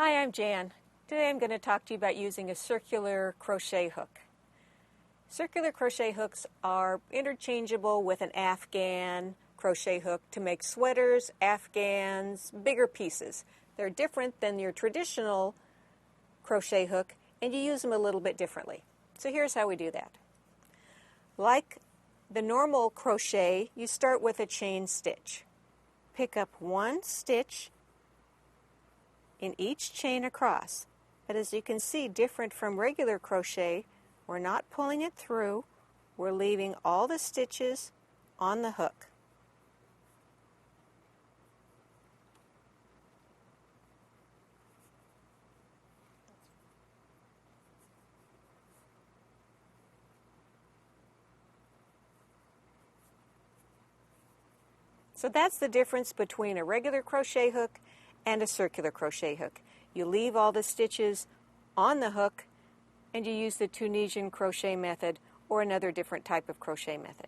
Hi, I'm Jan. Today I'm going to talk to you about using a circular crochet hook. Circular crochet hooks are interchangeable with an Afghan crochet hook to make sweaters, Afghans, bigger pieces. They're different than your traditional crochet hook, and you use them a little bit differently. So here's how we do that. Like the normal crochet, you start with a chain stitch. Pick up one stitch in each chain across. But as you can see, different from regular crochet, we're not pulling it through, we're leaving all the stitches on the hook. So that's the difference between a regular crochet hook and a circular crochet hook. You leave all the stitches on the hook and you use the Tunisian crochet method or another different type of crochet method.